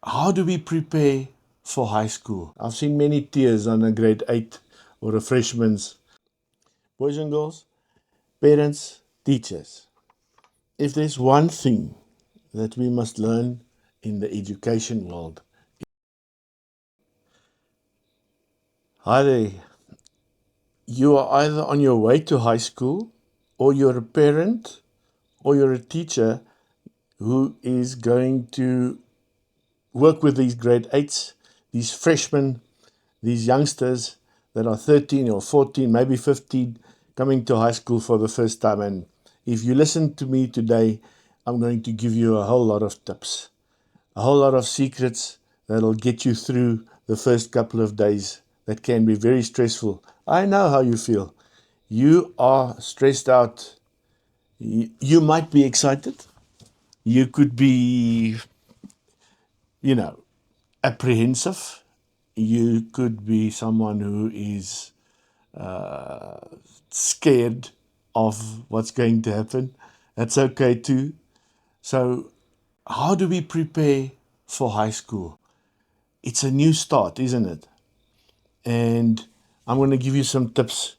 How do we prepare for high school? I've seen many tears on a grade 8 or a freshman's. Boys and girls, parents, teachers, if there's one thing that we must learn in the education world. Hi there. You are either on your way to high school, or you're a parent, or you're a teacher who is going to work with these grade 8s, these freshmen, these youngsters that are 13 or 14, maybe 15, coming to high school for the first time. And if you listen to me today, I'm going to give you a whole lot of tips, a whole lot of secrets that'll get you through the first couple of days that can be very stressful. I know how you feel. You are stressed out. You might be excited. You could be, apprehensive. You could be someone who is scared of what's going to happen. That's okay too. So, how do we prepare for high school? It's a new start, isn't it? And I'm going to give you some tips.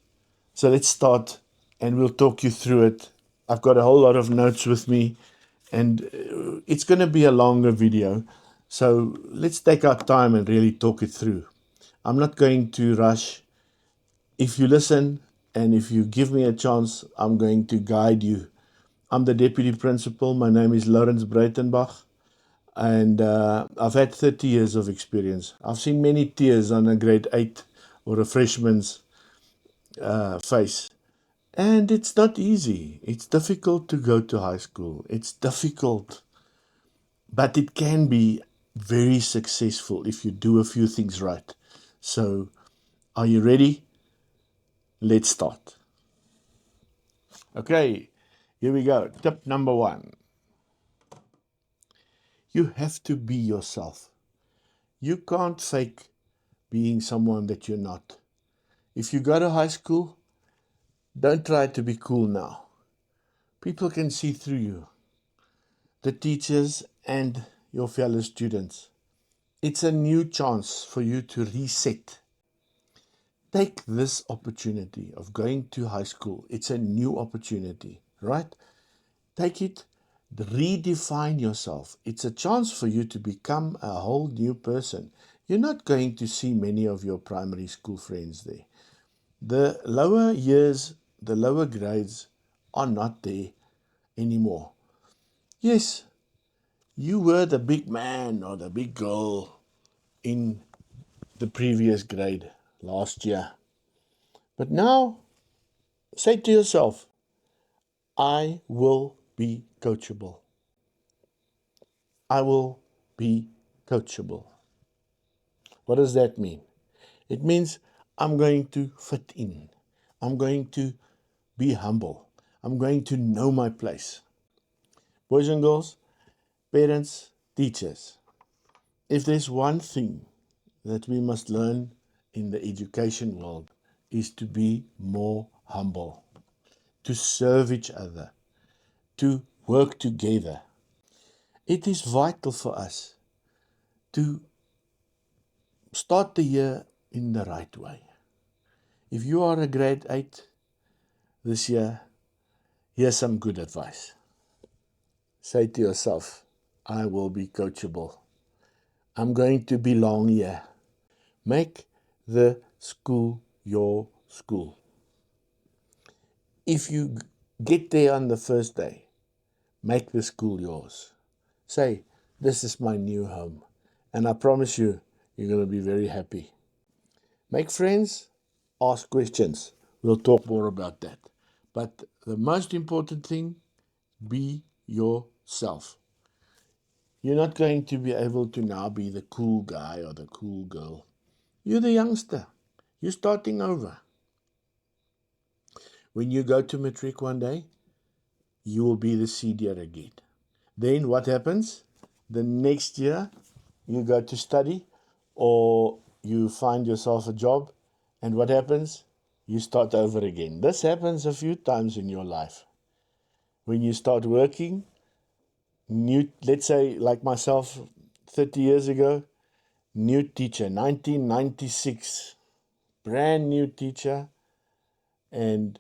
So, let's start and we'll talk you through it. I've got a whole lot of notes with me, and it's going to be a longer video. So, let's take our time and really talk it through. I'm not going to rush. If you listen and if you give me a chance, I'm going to guide you. I'm the deputy principal. My name is Lourens Breytenbach, and I've had 30 years of experience. I've seen many tears on a grade 8 or a freshman's face. And it's not easy. It's difficult to go to high school. It's difficult, but it can be very successful if you do a few things right. So, are you ready? Let's start. Okay, here we go. Tip number 1. You have to be yourself. You can't fake being someone that you're not. If you go to high school, don't try to be cool now. People can see through you, the teachers and your fellow students. It's a new chance for you to reset. Take this opportunity of going to high school. It's a new opportunity, right? Take it, redefine yourself. It's a chance for you to become a whole new person. You're not going to see many of your primary school friends there. The lower years, the lower grades are not there anymore. Yes, you were the big man or the big girl in the previous grade last year. But now, say to yourself, I will be coachable. I will be coachable. What does that mean? It means I'm going to fit in. I'm going to be humble. I'm going to know my place. Boys and girls, parents, teachers, if there's one thing that we must learn in the education world is to be more humble, to serve each other, to work together. It is vital for us to start the year in the right way. If you are a grade 8 this year, here's some good advice. Say to yourself, I will be coachable. I'm going to belong here. Make the school your school. If you get there on the first day, make the school yours. Say, this is my new home. And I promise you, you're going to be very happy. Make friends, ask questions. We'll talk more about that. But the most important thing, be yourself. You're not going to be able to now be the cool guy or the cool girl. You're the youngster. You're starting over. When you go to matric one day, you will be the senior again. Then what happens? The next year, you go to study or you find yourself a job. And what happens? You start over again. This happens a few times in your life. When you start working, let's say like myself, 30 years ago, new teacher, 1996, brand new teacher, and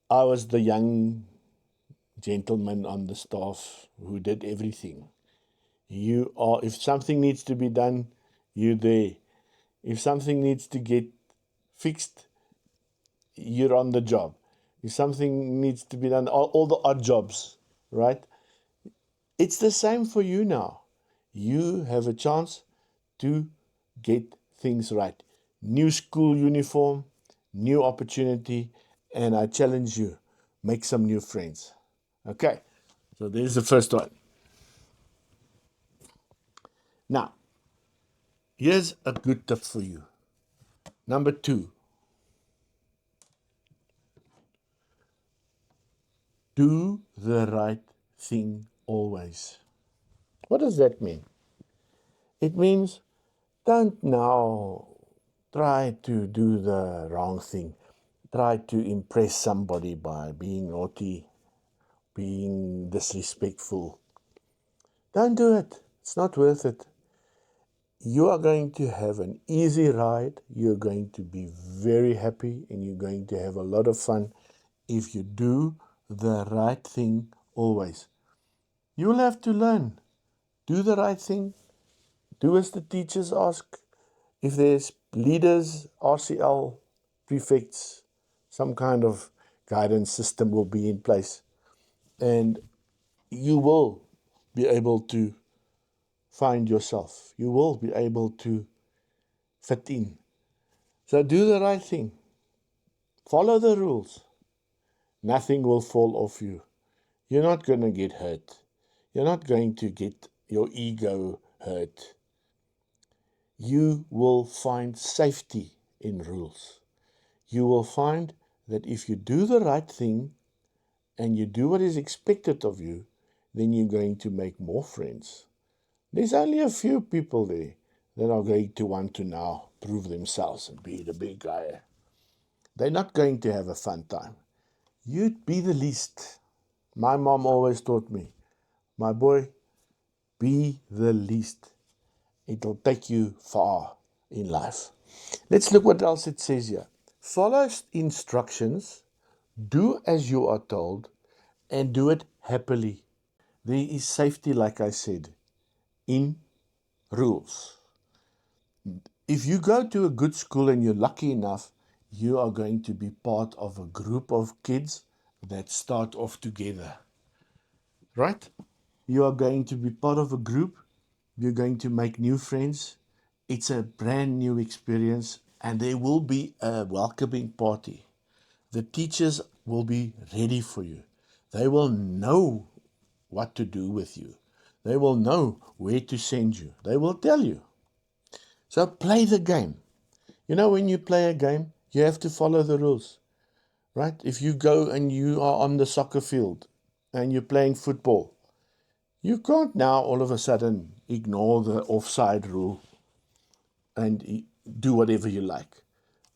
I was the young gentleman on the staff who did everything. You are, if something needs to be done, you're there. If something needs to get fixed, you're on the job. If something needs to be done, all the odd jobs, right? It's the same for you now. You have a chance to get things right. New school uniform, new opportunity, and I challenge you, make some new friends. Okay, so there's the first one. Now, here's a good tip for you. Number 2, do the right thing always. What does that mean? It means don't now try to do the wrong thing. Try to impress somebody by being naughty, being disrespectful. Don't do it. It's not worth it. You are going to have an easy ride. You're going to be very happy and you're going to have a lot of fun if you do the right thing always. You'll have to learn. Do the right thing. Do as the teachers ask. If there's leaders, RCL, prefects, some kind of guidance system will be in place. And you will be able to find yourself. You will be able to fit in. So do the right thing. Follow the rules. Nothing will fall off you. You're not going to get hurt. You're not going to get your ego hurt. You will find safety in rules. You will find that if you do the right thing and you do what is expected of you, then you're going to make more friends. There's only a few people there that are going to want to now prove themselves and be the big guy. They're not going to have a fun time. You'd be the least. My mom always taught me, my boy, be the least. It'll take you far in life. Let's look what else it says here. Follow instructions, do as you are told, and do it happily. There is safety, like I said, in rules. If you go to a good school and you're lucky enough, you are going to be part of a group of kids that start off together. Right? You are going to be part of a group. You're going to make new friends. It's a brand new experience, and there will be a welcoming party. The teachers will be ready for you. They will know what to do with you. They will know where to send you. They will tell you. So play the game. You know, when you play a game, you have to follow the rules, right? If you go and you are on the soccer field and you're playing football, you can't now all of a sudden ignore the offside rule and do whatever you like.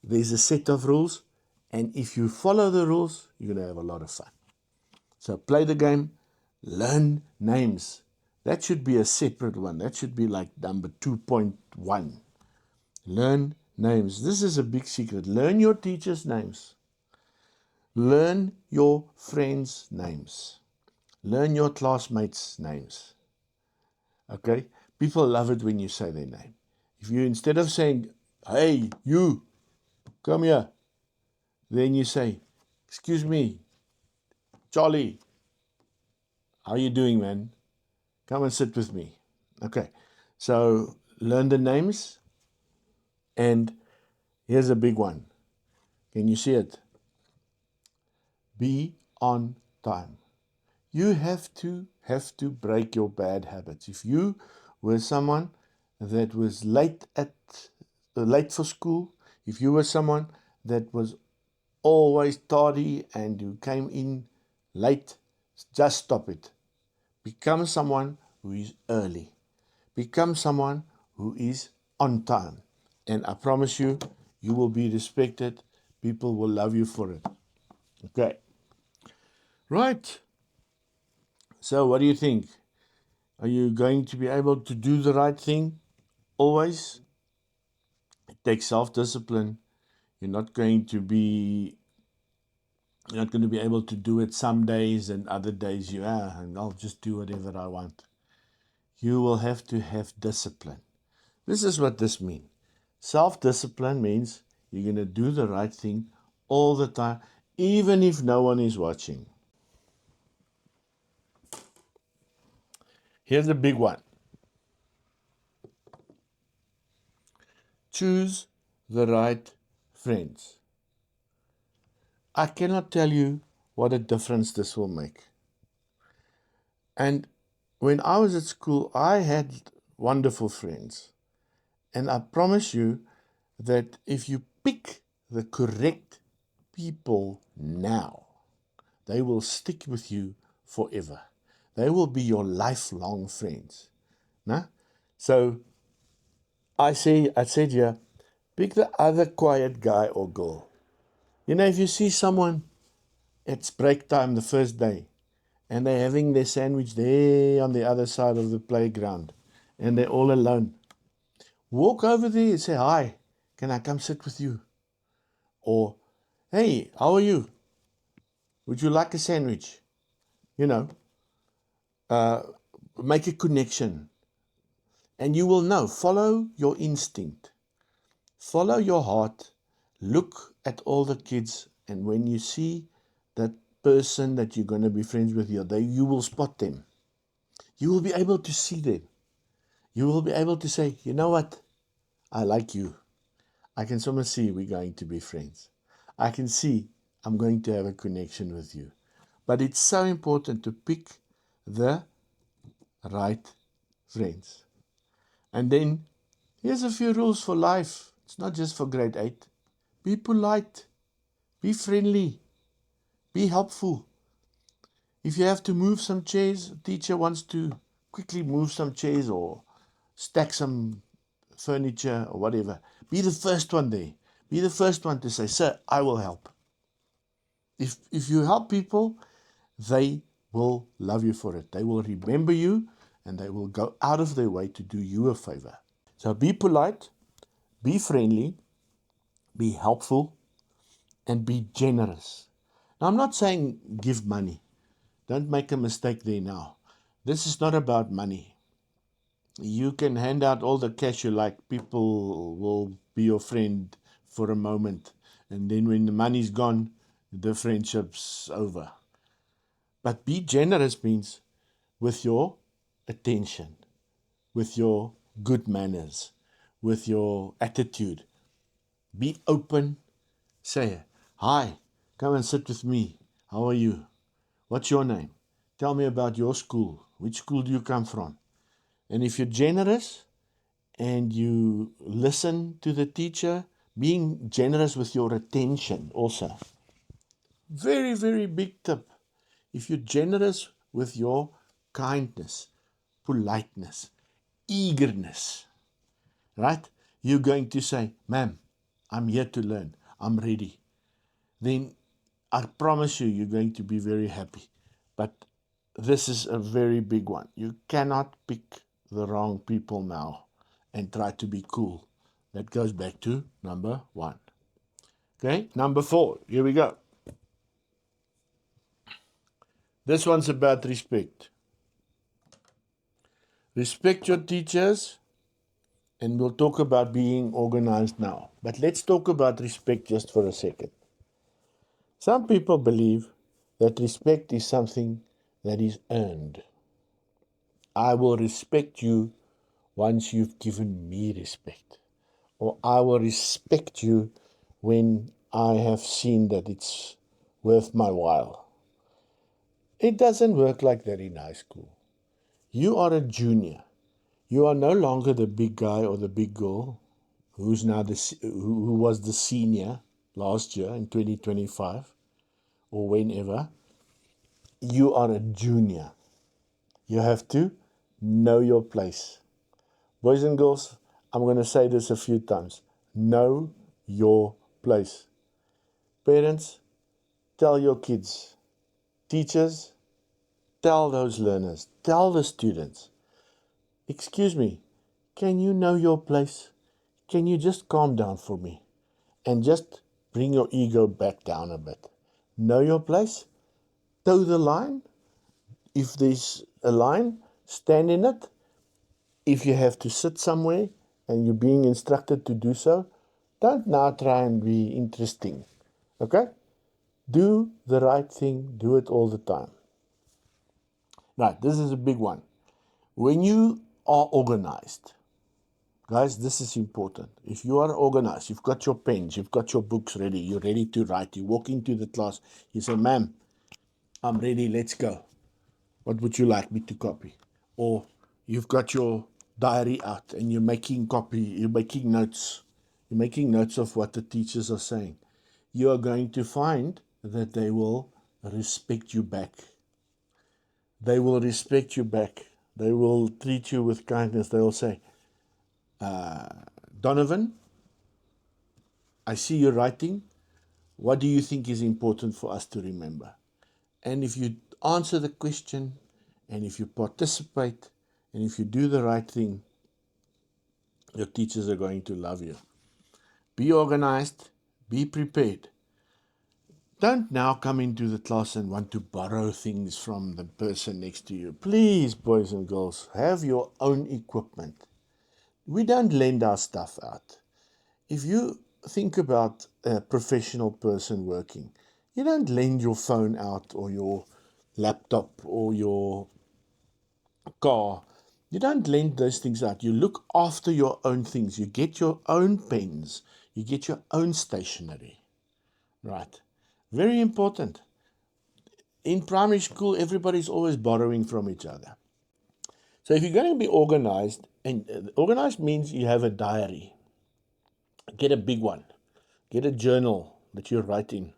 There's a set of rules, and if you follow the rules, you're going to have a lot of fun. So play the game, learn names. That should be a separate one. That should be like number 2.1. Learn names. This is a big secret. Learn your teachers' names. Learn your friends' names. Learn your classmates' names. Okay? People love it when you say their name. If you, instead of saying, hey, you, come here, then you say, excuse me, Charlie, how you doing, man? Come and sit with me. Okay, so learn the names, and here's a big one. Can you see it? Be on time. You have to break your bad habits. If you were someone that was late for school, if you were someone that was always tardy and you came in late, just stop it. Become someone who is early. Become someone who is on time. And I promise you, you will be respected. People will love you for it. Okay. Right. So what do you think? Are you going to be able to do the right thing always? It takes self-discipline. You're not going to be You're not going to be able to do it some days, and other days and I'll just do whatever I want. You will have to have discipline. This is what this means. Self-discipline means you're going to do the right thing all the time, even if no one is watching. Here's the big one. Choose the right friends. I cannot tell you what a difference this will make. And when I was at school, I had wonderful friends. And I promise you that if you pick the correct people now, they will stick with you forever. They will be your lifelong friends. Nah? So I said here, pick the other quiet guy or girl. You know, if you see someone, it's break time the first day, and they're having their sandwich there on the other side of the playground, and they're all alone. Walk over there and say, hi, can I come sit with you? Or, hey, how are you? Would you like a sandwich? You know, make a connection. And you will know, follow your instinct. Follow your heart. Look at all the kids. And when you see that person that you're going to be friends with, you will spot them. You will be able to see them. You will be able to say, you know what? I like you. I can almost see we're going to be friends. I can see I'm going to have a connection with you. But it's so important to pick the right friends. And then here's a few rules for life. It's not just for grade 8. Be polite. Be friendly. Be helpful. If you have to move some chairs, a teacher wants to quickly move some chairs or stack some furniture or whatever, be the first one there. Be the first one to say, sir, I will help. If you help people, they will love you for it. They will remember you and they will go out of their way to do you a favor. So be polite, be friendly, be helpful, and be generous. Now, I'm not saying give money. Don't make a mistake there now. This is not about money. You can hand out all the cash you like. People will be your friend for a moment. And then when the money's gone, the friendship's over. But be generous means with your attention, with your good manners, with your attitude. Be open. Say, hi, come and sit with me. How are you? What's your name? Tell me about your school. Which school do you come from? And if you're generous and you listen to the teacher, being generous with your attention also. Very, very big tip. If you're generous with your kindness, politeness, eagerness, right? You're going to say, ma'am, I'm here to learn. I'm ready. Then I promise you, you're going to be very happy. But this is a very big one. You cannot pick the wrong people now and try to be cool. That goes back to number 1. Okay, number 4. Here we go. This one's about respect. Respect your teachers, and we'll talk about being organized now. But let's talk about respect just for a second. Some people believe that respect is something that is earned. I will respect you once you've given me respect. Or I will respect you when I have seen that it's worth my while. It doesn't work like that in high school. You are a junior. You are no longer the big guy or the big girl who was the senior last year in 2025 or whenever. You are a junior. You have to know your place. Boys and girls, I'm going to say this a few times. Know your place. Parents, tell your kids. Teachers, tell those learners. Tell the students. Excuse me, can you know your place? Can you just calm down for me? And just bring your ego back down a bit. Know your place, toe the line. If there's a line, stand in it. If you have to sit somewhere and you're being instructed to do so, don't now try and be interesting. Okay? Do the right thing, do it all the time. Right, this is a big one. When you are organized, guys, this is important. If you are organized, you've got your pens, you've got your books ready, you're ready to write, you walk into the class, you say, ma'am, I'm ready, let's go. What would you like me to copy? Or you've got your diary out and you're making notes. You're making notes of what the teachers are saying. You are going to find that they will respect you back. They will respect you back. They will treat you with kindness. They will say, Donovan, I see you writing. What do you think is important for us to remember? And if you answer the question, and if you participate, and if you do the right thing, your teachers are going to love you. Be organized, be prepared. Don't now come into the class and want to borrow things from the person next to you. Please, boys and girls, have your own equipment. We don't lend our stuff out. If you think about a professional person working, you don't lend your phone out or your laptop or your car. You don't lend those things out. You look after your own things. You get your own pens. You get your own stationery. Right. Very important. In primary school, everybody's always borrowing from each other. So if you're going to be organized, and organized means you have a diary, get a big one. Get a journal that you write in.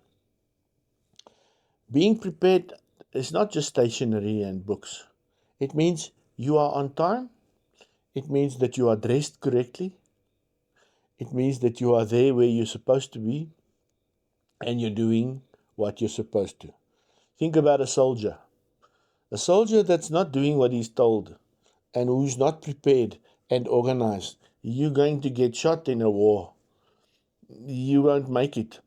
Being prepared is not just stationery and books. It means you are on time. It means that you are dressed correctly. It means that you are there where you're supposed to be and you're doing what you're supposed to. Think about a soldier. A soldier that's not doing what he's told and who's not prepared and organized, you're going to get shot in a war. You won't make it.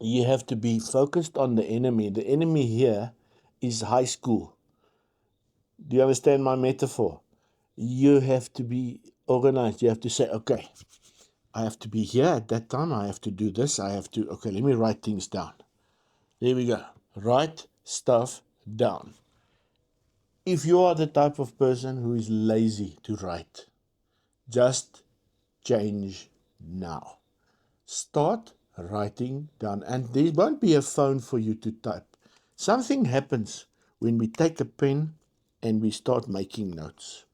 You have to be focused on the enemy. The enemy here is high school. Do you understand my metaphor? You have to be organized. You have to say, okay, I have to be here at that time. I have to do this. Okay, let me write things down. There we go. Write stuff down. If you are the type of person who is lazy to write, just change now. Start writing down, and there won't be a phone for you to type. Something happens when we take a pen and we start making notes.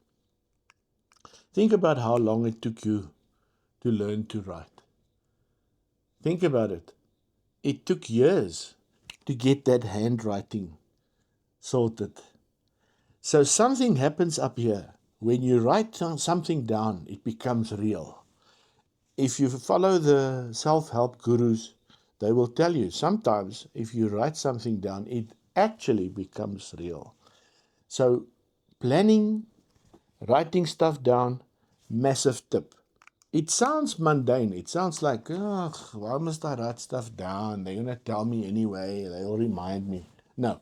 Think about how long it took you to learn to write. Think about it. It took years to get that handwriting sorted. So something happens up here. When you write something down, it becomes real. If you follow the self-help gurus, they will tell you sometimes if you write something down, it actually becomes real. So planning, writing stuff down, massive tip. It sounds mundane. It sounds like, why must I write stuff down? They're going to tell me anyway. They'll remind me. No.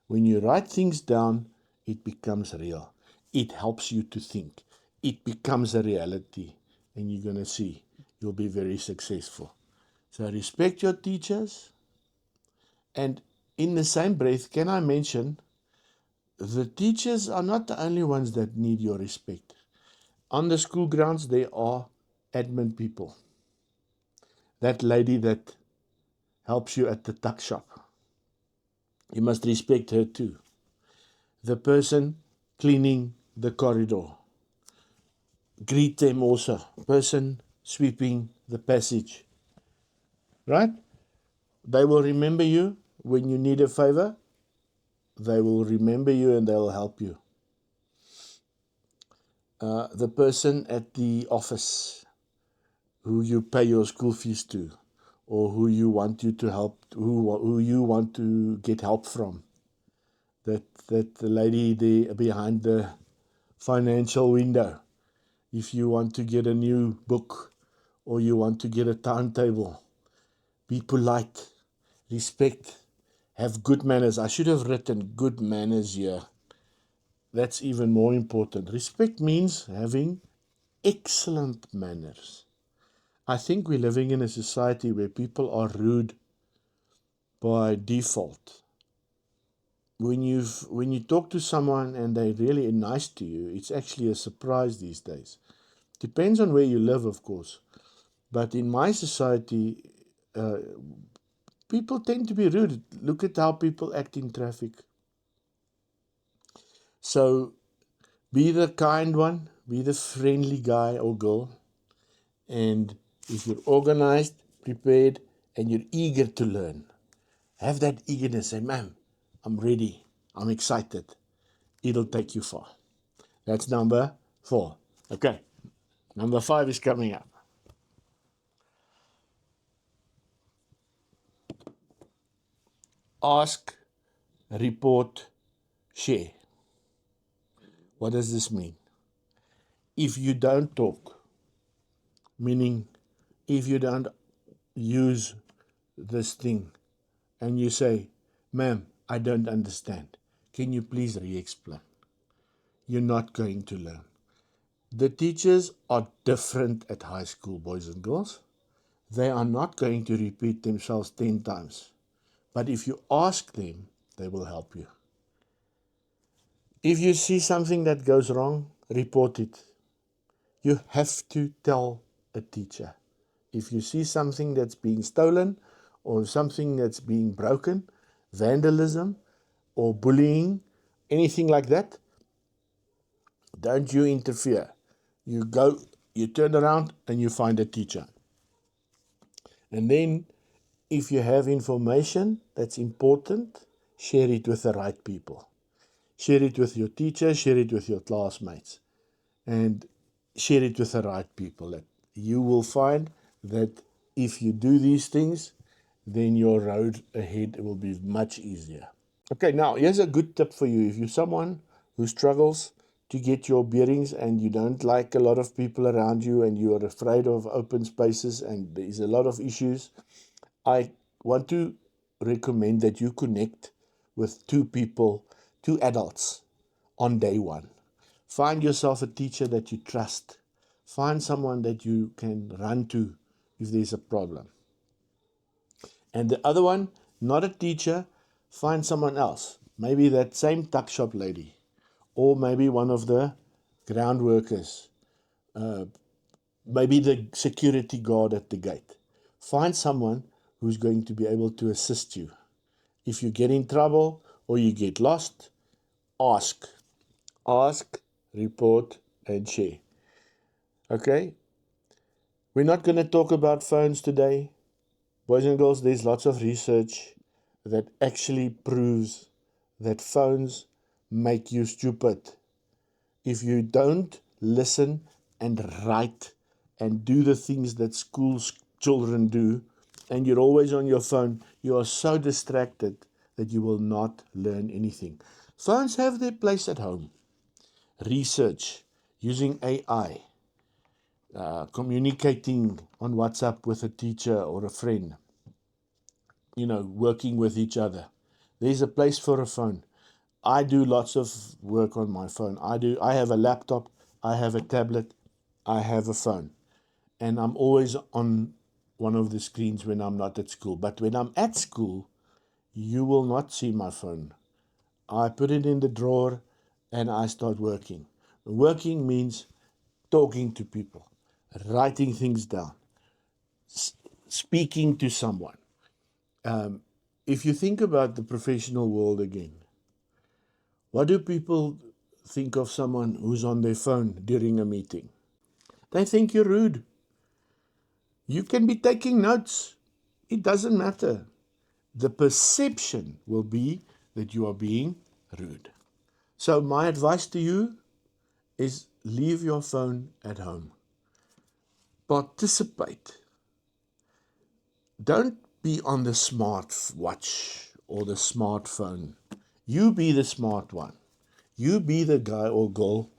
When you write things down, it becomes real. It helps you to think. It becomes a reality. And you're going to see you'll be very successful. So respect your teachers. And in the same breath, can I mention, the teachers are not the only ones that need your respect. On the school grounds, there are admin people. That lady that helps you at the tuck shop, you must respect her too. The person cleaning the corridor, greet them also. Person sweeping the passage, right? They will remember you when you need a favor. They will remember you and they will help you. The person at the office who you pay your school fees to, or who you want you to help, who you want to get help from. That lady there behind the financial window. If you want to get a new book or you want to get a timetable, be polite, respect, have good manners. I should have written good manners here. That's even more important. Respect means having excellent manners. I think we're living in a society where people are rude by default. When you talk to someone and they're really nice to you, it's actually a surprise these days. Depends on where you live, of course. But in my society, people tend to be rude. Look at how people act in traffic. So be the kind one, be the friendly guy or girl. And if you're organized, prepared, and you're eager to learn, have that eagerness. Say, ma'am, I'm ready. I'm excited. It'll take you far. That's number 4. Okay. Number 5 is coming up. Ask, report, share. What does this mean? If you don't talk, meaning if you don't use this thing and you say, ma'am, I don't understand. Can you please re-explain? You're not going to learn. The teachers are different at high school, boys and girls. They are not going to repeat themselves 10 times. But if you ask them, they will help you. If you see something that goes wrong, report it. You have to tell a teacher. If you see something that's being stolen or something that's being broken, vandalism or bullying, anything like that, don't you interfere. You turn around and you find a teacher. And then if you have information that's important, share it with the right people. Share it with your teacher, share it with your classmates, and share it with the right people. You will find that if you do these things, then your road ahead will be much easier. Okay, now here's a good tip for you. If you're someone who struggles to get your bearings and you don't like a lot of people around you and you are afraid of open spaces and there's a lot of issues, I want to recommend that you connect with 2 people, 2 adults on day 1. Find yourself a teacher that you trust. Find someone that you can run to if there's a problem. And the other one, not a teacher, find someone else. Maybe that same tuck shop lady, or maybe one of the ground workers, maybe the security guard at the gate. Find someone who's going to be able to assist you. If you get in trouble or you get lost, ask. Ask, report, and share. Okay? We're not going to talk about phones today. Boys and girls, there's lots of research that actually proves that phones make you stupid. If you don't listen and write and do the things that school children do, and you're always on your phone, you are so distracted that you will not learn anything. Phones have their place at home. Research using AI, communicating on WhatsApp with a teacher or a friend, working with each other. There's a place for a phone. I do lots of work on my phone. I have a laptop, I have a tablet, I have a phone. And I'm always on one of the screens when I'm not at school. But when I'm at school, you will not see my phone. I put it in the drawer and I start working. Working means talking to people, writing things down, speaking to someone. If you think about the professional world again, what do people think of someone who's on their phone during a meeting? They think you're rude. You can be taking notes. It doesn't matter. The perception will be that you are being rude. So my advice to you is leave your phone at home. Participate. Don't be on the smart watch or the smartphone. You be the smart one. You be the guy or girl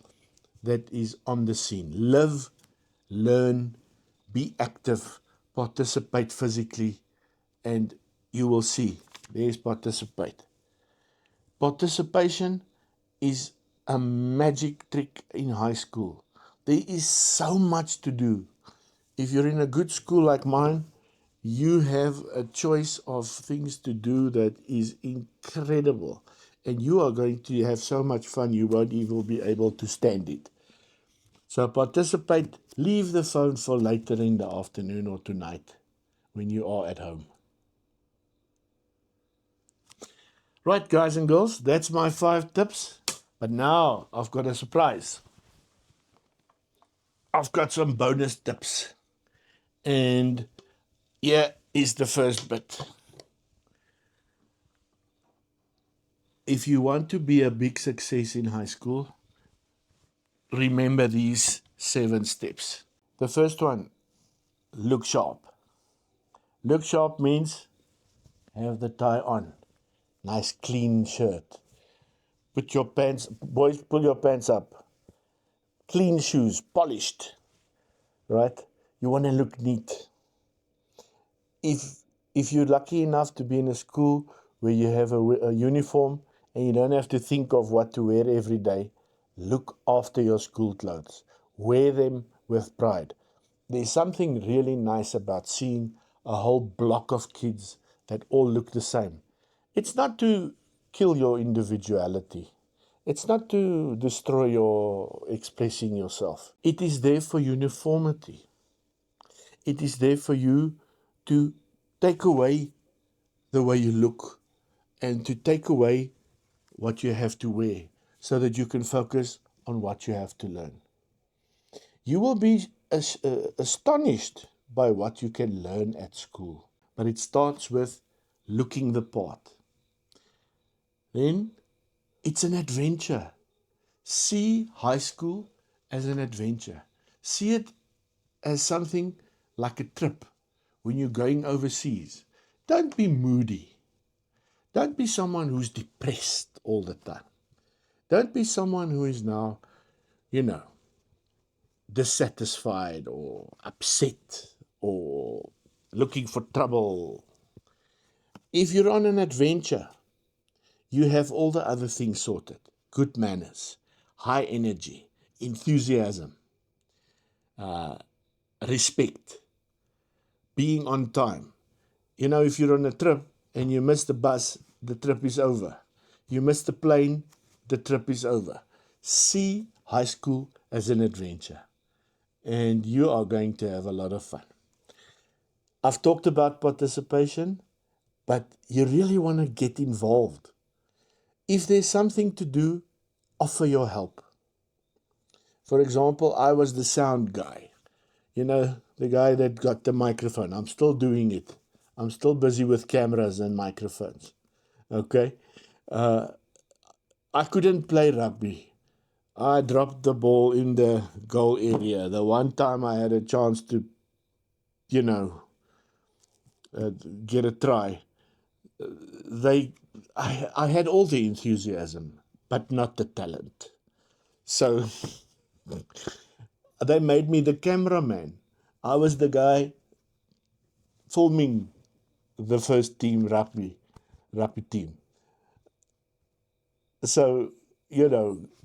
that is on the scene. Live, learn, be active, participate physically, and you will see. There's participate. Participation is a magic trick in high school. There is so much to do. If you're in a good school like mine, you have a choice of things to do that is incredible. And you are going to have so much fun, you won't even be able to stand it. So participate, leave the phone for later in the afternoon or tonight when you are at home. Right, guys and girls, that's my 5 tips. But now I've got a surprise. I've got some bonus tips. And here is the first bit. If you want to be a big success in high school, remember these 7 steps. The first one, look sharp. Look sharp means have the tie on. Nice clean shirt. Put your pants, boys, pull your pants up. Clean shoes, polished. Right? You want to look neat. If you're lucky enough to be in a school where you have a uniform and you don't have to think of what to wear every day, look after your school clothes. Wear them with pride. There's something really nice about seeing a whole block of kids that all look the same. It's not to kill your individuality. It's not to destroy your expressing yourself. It is there for uniformity. It is there for you to take away the way you look and to take away what you have to wear so that you can focus on what you have to learn. You will be astonished by what you can learn at school, but it starts with looking the part. Then it's an adventure. See high school as an adventure. See it as something like a trip when you're going overseas. Don't be moody. Don't be someone who's depressed all the time. Don't be someone who is now, dissatisfied or upset or looking for trouble. If you're on an adventure, you have all the other things sorted. Good manners, high energy, enthusiasm, respect, being on time. If you're on a trip and you miss the bus, the trip is over. You miss the plane, the trip is over. See high school as an adventure, and you are going to have a lot of fun. I've talked about participation, but you really want to get involved. If there's something to do, offer your help. For example, I was the sound guy. The guy that got the microphone. I'm still doing it. I'm still busy with cameras and microphones. Okay? I couldn't play rugby. I dropped the ball in the goal area. The one time I had a chance to, get a try, I had all the enthusiasm, but not the talent. So they made me the cameraman. I was the guy filming the first team rugby team. So,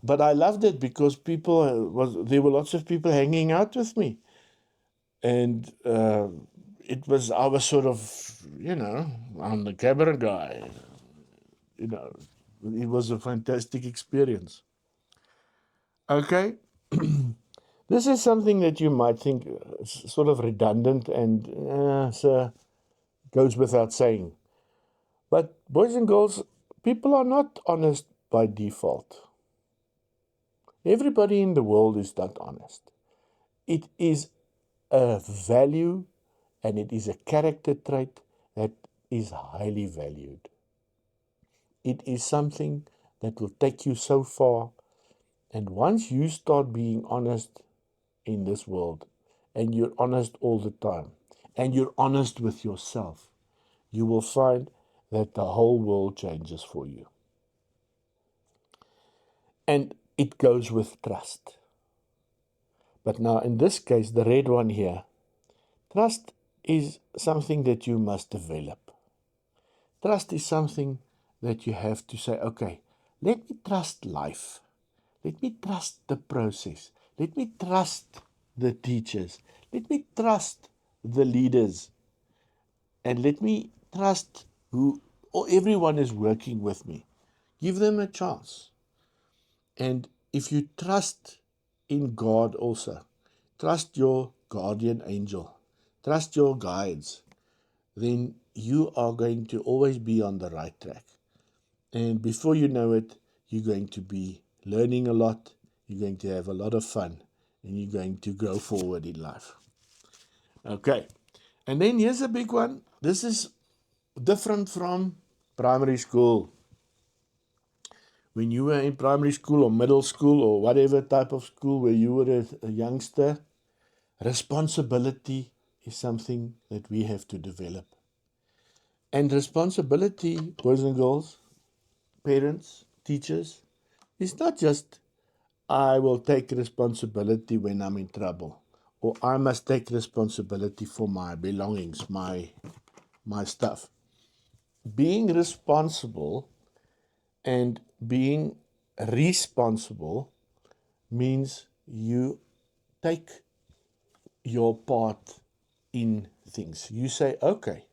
but I loved it because there were lots of people hanging out with me. And I was sort of, I'm the camera guy. It was a fantastic experience. Okay. This is something that you might think sort of redundant and so goes without saying. But boys and girls, people are not honest by default. Everybody in the world is not honest. It is a value and it is a character trait that is highly valued. It is something that will take you so far. And once you start being honest in this world, and you're honest all the time, and you're honest with yourself, you will find that the whole world changes for you. And it goes with trust. But now, in this case, the red one here, trust is something that you must develop. Trust is something that you have to say, okay, let me trust life. Let me trust the process. Let me trust the teachers. Let me trust the leaders. And let me trust who or everyone is working with me. Give them a chance. And if you trust in God also, trust your guardian angel, trust your guides, then you are going to always be on the right track. And before you know it, you're going to be learning a lot, you're going to have a lot of fun, and you're going to go forward in life. Okay. And then here's a big one. This is different from primary school. When you were in primary school or middle school or whatever type of school where you were a youngster, responsibility is something that we have to develop. And responsibility, boys and girls, parents, teachers, is not just I will take responsibility when I'm in trouble, or I must take responsibility for my belongings, my stuff. Being responsible and being responsible means you take your part in things. You say, okay,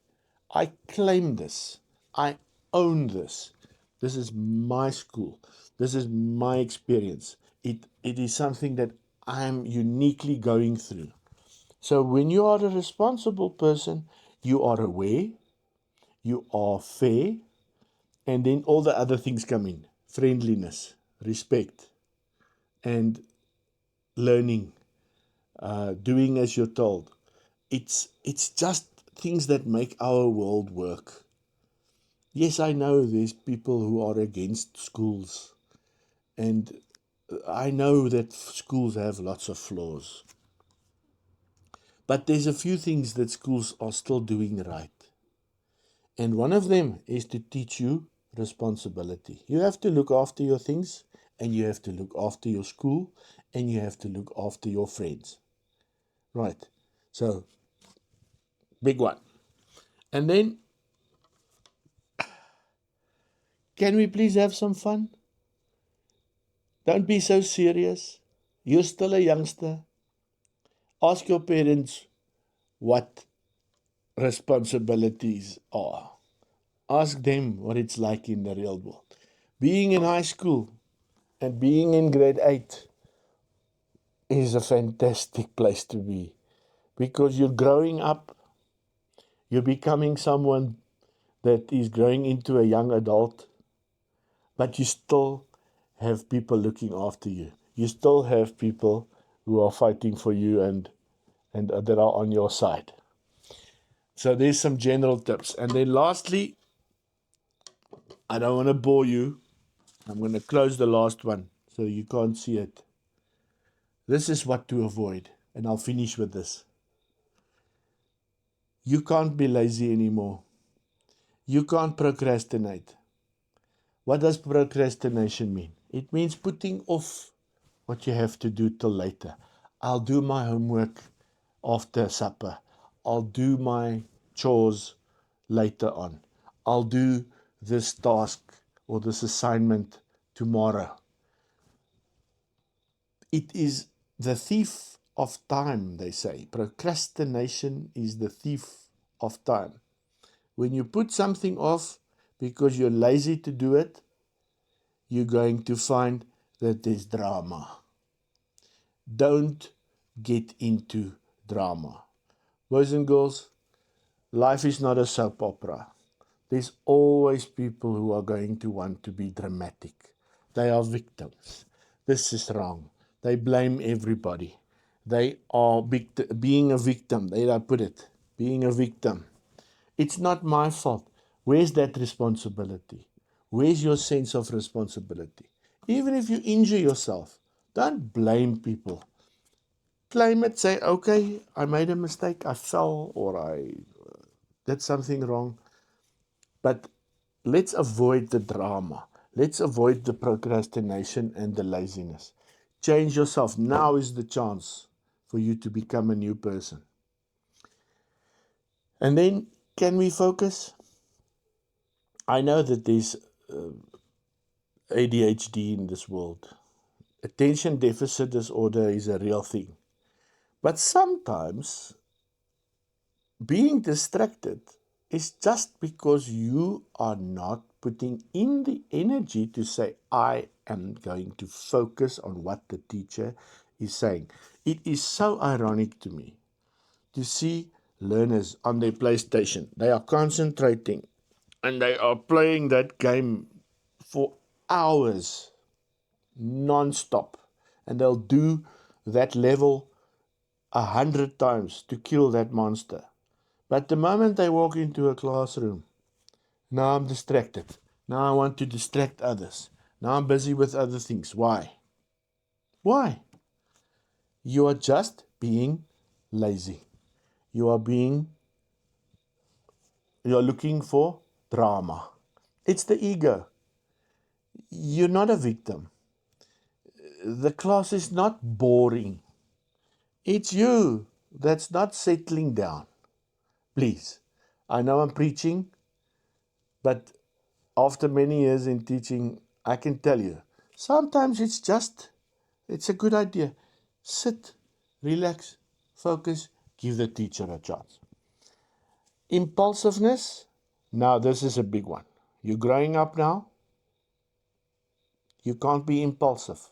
I claim this. I own this. This is my school. This is my experience. It is something that I'm uniquely going through. So when you are a responsible person, you are aware, you are fair, and then all the other things come in. Friendliness, respect, and learning, doing as you're told. It's just things that make our world work. Yes, I know there's people who are against schools, and I know that schools have lots of flaws. But there's a few things that schools are still doing right. And one of them is to teach you responsibility. You have to look after your things, and you have to look after your school, and you have to look after your friends. Right. So, big one. And then, can we please have some fun? Don't be so serious. You're still a youngster. Ask your parents what responsibilities are. Ask them what it's like in the real world. Being in high school and being in grade 8 is a fantastic place to be because you're growing up, you're becoming someone that is growing into a young adult, but you still have people looking after you. You still have people who are fighting for you and that are on your side. So there's some general tips. And then lastly, I don't want to bore you. I'm going to close the last one so you can't see it. This is what to avoid. And I'll finish with this. You can't be lazy anymore. You can't procrastinate. What does procrastination mean? It means putting off what you have to do till later. I'll do my homework after supper. I'll do my chores later on. I'll do this task or this assignment tomorrow. It is the thief of time, they say. Procrastination is the thief of time. When you put something off because you're lazy to do it, you're going to find that there's drama. Don't get into drama. Boys and girls, life is not a soap opera. There's always people who are going to want to be dramatic. They are victims. This is wrong. They blame everybody. They are being a victim. There I put it. Being a victim. It's not my fault. Where's that responsibility? Where's your sense of responsibility? Even if you injure yourself, don't blame people. Claim it, say, okay, I made a mistake, I fell, or I did something wrong. But let's avoid the drama. Let's avoid the procrastination and the laziness. Change yourself. Now is the chance for you to become a new person. And then, can we focus? I know that there's ADHD in this world. Attention deficit disorder is a real thing. But sometimes being distracted is just because you are not putting in the energy to say, I am going to focus on what the teacher is saying. It is so ironic to me to see learners on their PlayStation. They are concentrating and they are playing that game for hours non-stop, and they'll do that level 100 times to kill that monster. But the moment they walk into a classroom, now I'm distracted. Now I want to distract others. Now I'm busy with other things. Why? Why? You are just being lazy. You are looking for drama. It's the ego. You're not a victim. The class is not boring. It's you that's not settling down. Please. I know I'm preaching, but after many years in teaching, I can tell you, sometimes it's a good idea. Sit, relax, focus, give the teacher a chance. Impulsiveness, now this is a big one. You're growing up now, you can't be impulsive.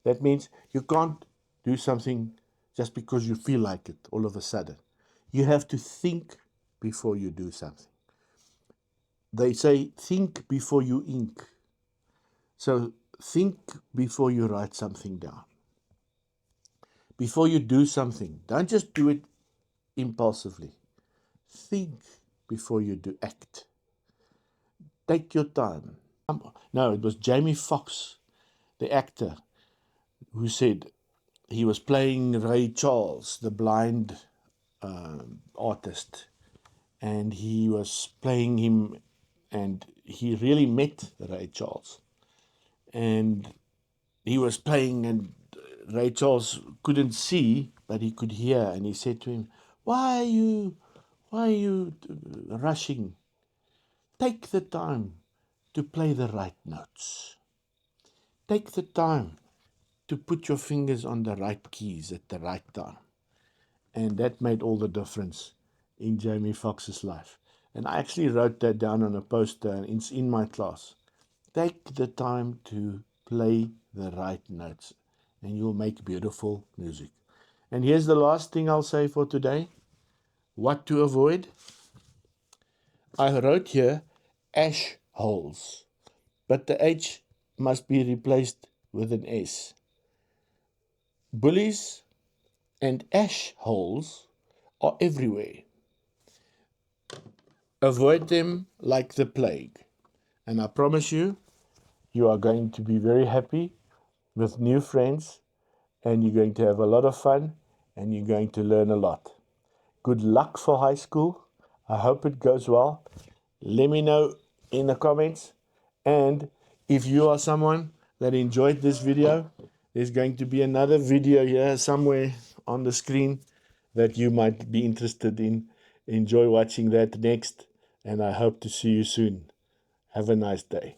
That means you can't do something just because you feel like it all of a sudden. You have to think before you do something. They say think before you ink. So think before you write something down. Before you do something, don't just do it impulsively. Think before you do act. Take your time. No, it was Jamie Foxx, the actor, who said he was playing Ray Charles, the blind artist, and he was playing him, and he really met Ray Charles. And he was playing, and Ray Charles couldn't see, but he could hear, and he said to him, why are you rushing? Take the time to play the right notes. Take the time to put your fingers on the right keys at the right time. And that made all the difference in Jamie Foxx's life. And I actually wrote that down on a poster, and it's in my class. Take the time to play the right notes, and you'll make beautiful music. And here's the last thing I'll say for today. What to avoid? I wrote here ash holes, but the H must be replaced with an S. Bullies and ash holes are everywhere. Avoid them like the plague. And I promise you, you are going to be very happy with new friends, and you're going to have a lot of fun, and you're going to learn a lot. Good luck for high school. I hope it goes well. Let me know in the comments. And if you are someone that enjoyed this video, there's going to be another video here somewhere on the screen that you might be interested in. Enjoy watching that next, and I hope to see you soon. Have a nice day.